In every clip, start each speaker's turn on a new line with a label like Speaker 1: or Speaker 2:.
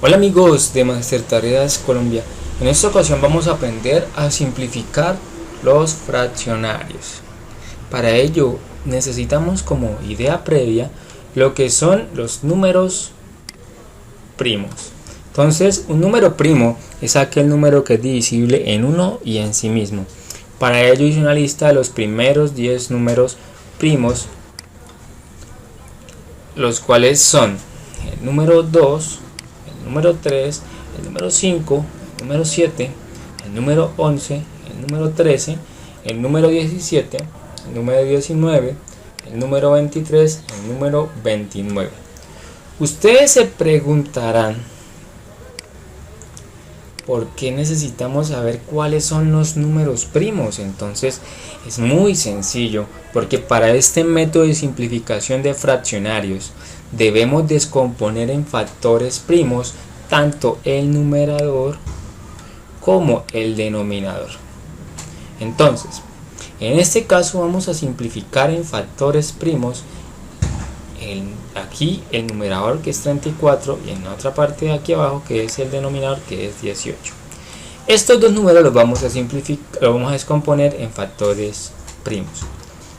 Speaker 1: Hola amigos de Master Tareas Colombia. En esta ocasión vamos a aprender a simplificar los fraccionarios. Para ello necesitamos como idea previa lo que son los números primos. Entonces, un número primo es aquel número que es divisible en uno y en sí mismo. Para ello hice una lista de los primeros 10 números primos, los cuales son el número 2, el número 3, el número 5, el número 7, el número 11, el número 13, el número 17, el número 19, el número 23, el número 29. Ustedes se preguntarán ¿por qué necesitamos saber cuáles son los números primos? Entonces es muy sencillo, porque para este método de simplificación de fraccionarios debemos descomponer en factores primos tanto el numerador como el denominador. Entonces, en este caso vamos a simplificar en factores primos aquí el numerador, que es 34, y en la otra parte de aquí abajo, que es el denominador, que es 18. Estos dos números los vamos a simplificar, los vamos a descomponer en factores primos.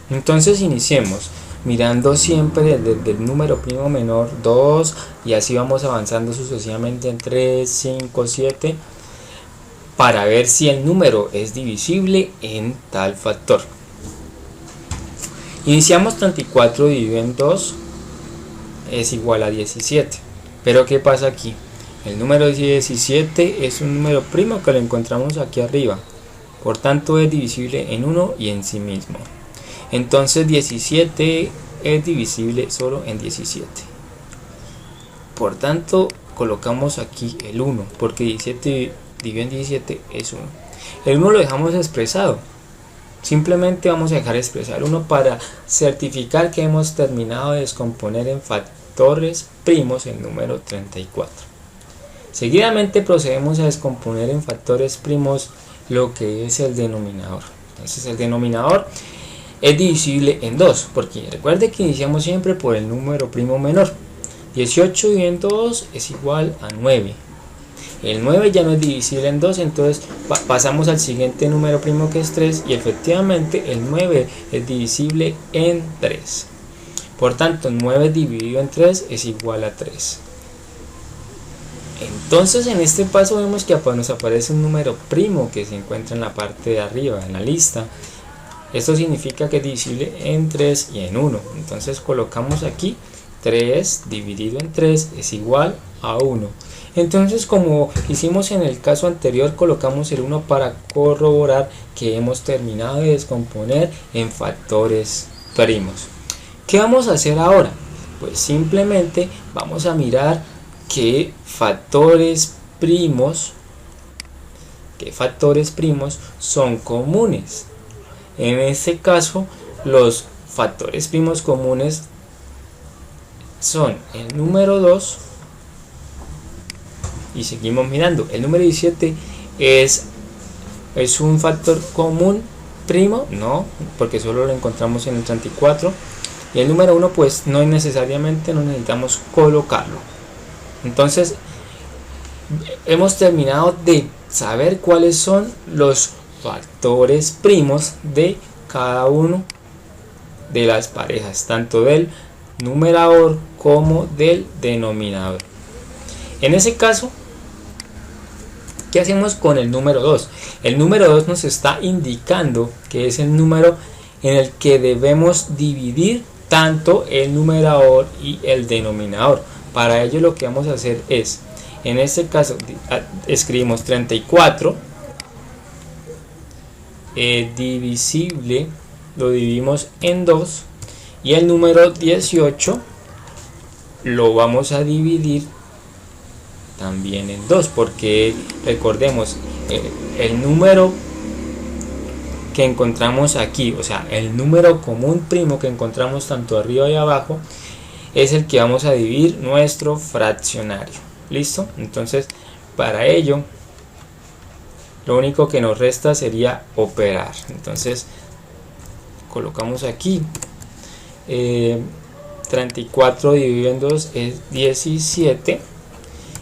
Speaker 1: Entonces iniciemos mirando siempre desde el número primo menor 2, y así vamos avanzando sucesivamente en 3, 5, 7, para ver si el número es divisible en tal factor. Iniciamos 34 dividido en 2 es igual a 17. Pero ¿qué pasa aquí? El número 17 es un número primo que lo encontramos aquí arriba, por tanto es divisible en 1 y en sí mismo. Entonces 17 es divisible solo en 17. Por tanto colocamos aquí el 1, porque 17 dividido en 17 es 1. El 1 lo dejamos expresado. Simplemente vamos a dejar expresar 1 para certificar que hemos terminado de descomponer en factores primos el número 34. Seguidamente procedemos a descomponer en factores primos lo que es el denominador. Entonces el denominador es divisible en 2, porque recuerde que iniciamos siempre por el número primo menor. 18 dividido en 2 es igual a 9. El 9 ya no es divisible en 2, entonces pasamos al siguiente número primo, que es 3, y efectivamente el 9 es divisible en 3. Por tanto, 9 dividido en 3 es igual a 3. Entonces en este paso vemos que nos aparece un número primo que se encuentra en la parte de arriba en la lista. Esto significa que es divisible en 3 y en 1. Entonces colocamos aquí 3 dividido en 3 es igual a 1. Entonces, como hicimos en el caso anterior, colocamos el 1 para corroborar que hemos terminado de descomponer en factores primos. ¿Qué vamos a hacer ahora? Pues simplemente vamos a mirar qué factores primos son comunes. En este caso, los factores primos comunes son el número 2, y seguimos mirando. El número 17 es un factor común primo, no, porque solo lo encontramos en el 34. Y el número 1 pues no necesariamente no necesitamos colocarlo. Entonces hemos terminado de saber cuáles son los factores primos de cada uno de las parejas, tanto del numerador como del denominador. En ese caso, ¿qué hacemos con el número 2? El número 2 nos está indicando que es el número en el que debemos dividir tanto el numerador y el denominador. Para ello lo que vamos a hacer es, en este caso, escribimos 34 divisible, lo dividimos en 2, y el número 18 lo vamos a dividir también en 2, porque recordemos, el número que encontramos aquí, o sea, el número común primo que encontramos tanto arriba y abajo, es el que vamos a dividir nuestro fraccionario. ¿Listo? Entonces, para ello, lo único que nos resta sería operar. Entonces, colocamos aquí 34 dividido en 2 es 17.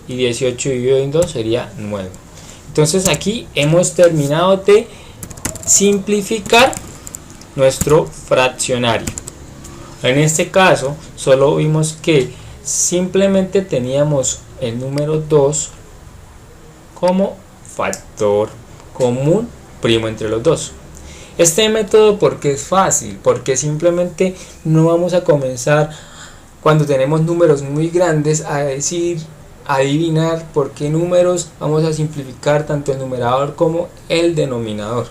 Speaker 1: y 18 dividido en 2 sería 9. Entonces aquí hemos terminado de simplificar nuestro fraccionario. En este caso solo vimos que simplemente teníamos el número 2 como factor común primo entre los dos. Este método, porque es fácil, porque simplemente no vamos a comenzar cuando tenemos números muy grandes a adivinar por qué números, vamos a simplificar tanto el numerador como el denominador.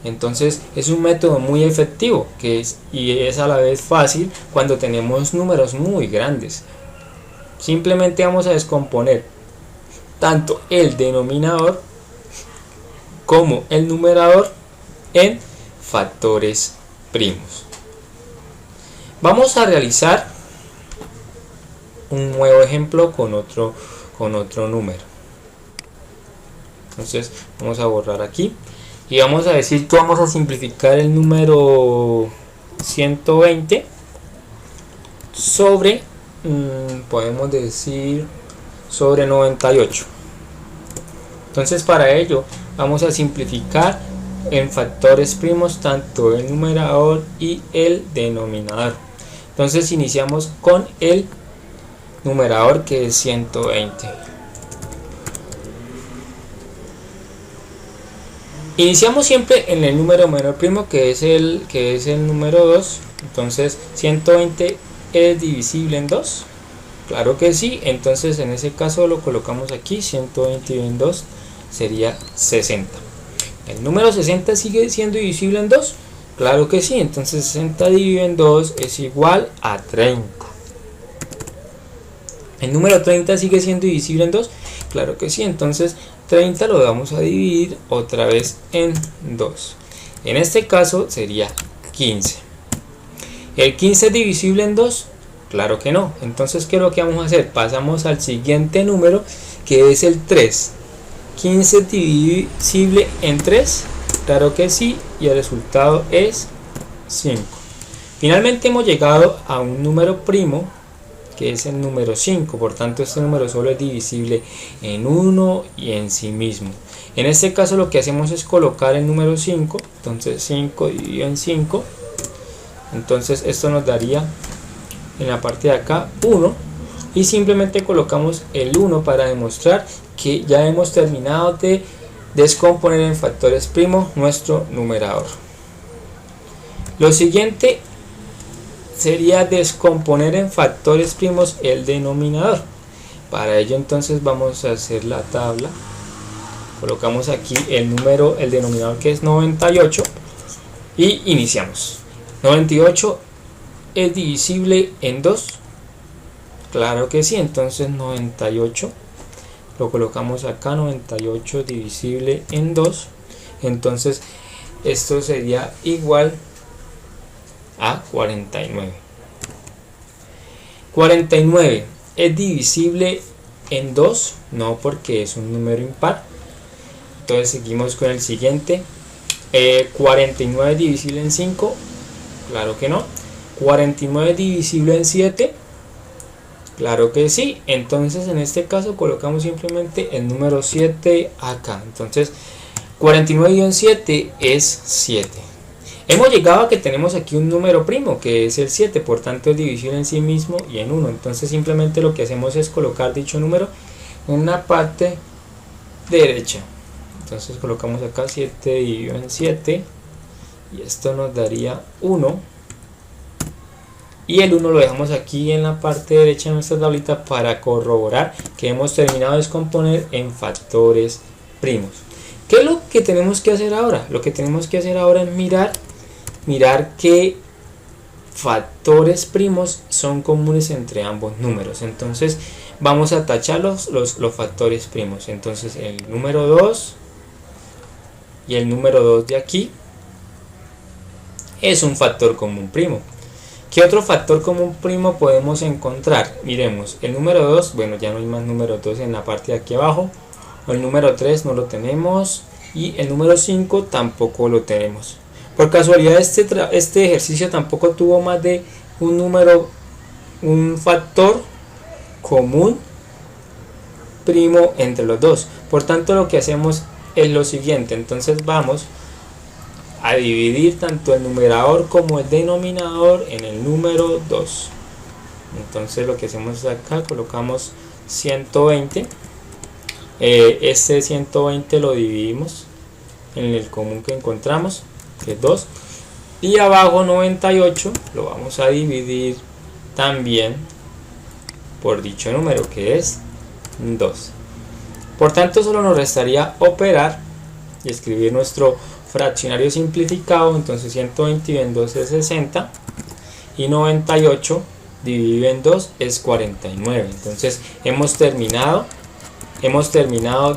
Speaker 1: Entonces es un método muy efectivo y es a la vez fácil cuando tenemos números muy grandes. Simplemente vamos a descomponer tanto el denominador como el numerador en factores primos. Vamos a realizar un nuevo ejemplo con otro número. Entonces vamos a borrar aquí y vamos a decir que vamos a simplificar el número 120 sobre podemos decir sobre 98. Entonces para ello vamos a simplificar en factores primos tanto el numerador y el denominador. Entonces iniciamos con el numerador, que es 120. Iniciamos siempre en el número menor primo, que es el número 2. Entonces 120 es divisible en 2. Claro que sí. Entonces en ese caso lo colocamos aquí. 120 dividido en 2 sería 60. ¿El número 60 sigue siendo divisible en 2? Claro que sí. Entonces 60 dividido en 2 es igual a 30. ¿El número 30 sigue siendo divisible en 2? Claro que sí. Entonces 30 lo vamos a dividir otra vez en 2. En este caso sería 15. ¿El 15 es divisible en 2? Claro que no. Entonces, ¿qué es lo que vamos a hacer? Pasamos al siguiente número, que es el 3. ¿15 es divisible en 3? Claro que sí. Y el resultado es 5. Finalmente hemos llegado a un número primo, que es el número 5. Por tanto, este número solo es divisible en 1 y en sí mismo. En este caso lo que hacemos es colocar el número 5. Entonces 5 dividido en 5. Entonces esto nos daría en la parte de acá 1. Y simplemente colocamos el 1 para demostrar que ya hemos terminado de descomponer en factores primos nuestro numerador. Lo siguiente sería descomponer en factores primos el denominador. Para ello entonces vamos a hacer la tabla. Colocamos aquí el denominador, que es 98, y iniciamos. 98 es divisible en 2. Claro que sí. Entonces 98 lo colocamos acá. 98 divisible en 2. Entonces esto sería igual a 49. 49 es divisible en 2, no, porque es un número impar. Entonces seguimos con el siguiente. 49 es divisible en 5. Claro que no. 49 es divisible en 7. Claro que sí. Entonces en este caso colocamos simplemente el número 7 acá. Entonces 49 dividido en 7 es 7. Hemos llegado a que tenemos aquí un número primo, que es el 7, por tanto es divisible en sí mismo y en 1. Entonces simplemente lo que hacemos es colocar dicho número en la parte derecha. Entonces colocamos acá 7 dividido en 7 y esto nos daría 1. Y el 1 lo dejamos aquí en la parte derecha de nuestra tablita para corroborar que hemos terminado de descomponer en factores primos. ¿Qué es lo que tenemos que hacer ahora? Lo que tenemos que hacer ahora es mirar qué factores primos son comunes entre ambos números. Entonces vamos a tachar los factores primos. Entonces el número 2 y el número 2 de aquí es un factor común primo. ¿Qué otro factor común primo podemos encontrar? Miremos, el número 2, bueno, ya no hay más número 2 en la parte de aquí abajo. El número 3 no lo tenemos y el número 5 tampoco lo tenemos. Por casualidad este ejercicio tampoco tuvo más de un factor común primo entre los dos. Por tanto, lo que hacemos es lo siguiente. Entonces vamos a dividir tanto el numerador como el denominador en el número 2. Entonces lo que hacemos acá, colocamos 120. Este 120 lo dividimos en el común que encontramos, que es 2. Y abajo 98 lo vamos a dividir también por dicho número, que es 2. Por tanto, solo nos restaría operar y escribir nuestro fraccionario simplificado. Entonces 120 dividido en 2 es 60 y 98 dividido en 2 es 49. Entonces hemos terminado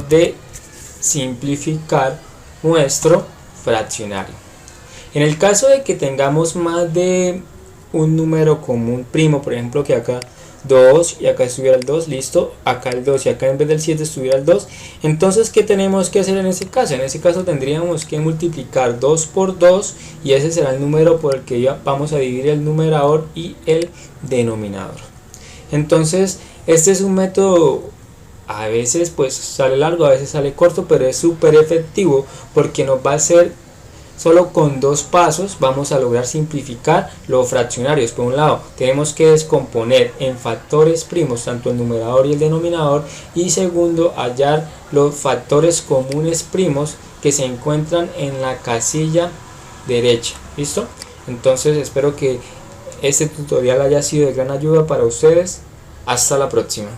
Speaker 1: de simplificar nuestro fraccionario. En el caso de que tengamos más de un número común primo, por ejemplo que acá 2 y acá estuviera el 2, listo, acá el 2 y acá en vez del 7 estuviera el 2, entonces ¿qué tenemos que hacer en ese caso? En ese caso tendríamos que multiplicar 2 por 2 y ese será el número por el que vamos a dividir el numerador y el denominador. Entonces este es un método, a veces pues sale largo, a veces sale corto, pero es súper efectivo porque nos va a hacer, solo con 2 pasos vamos a lograr simplificar los fraccionarios. Por un lado tenemos que descomponer en factores primos tanto el numerador y el denominador, y segundo hallar los factores comunes primos que se encuentran en la casilla derecha. ¿Listo? Entonces espero que este tutorial haya sido de gran ayuda para ustedes. Hasta la próxima.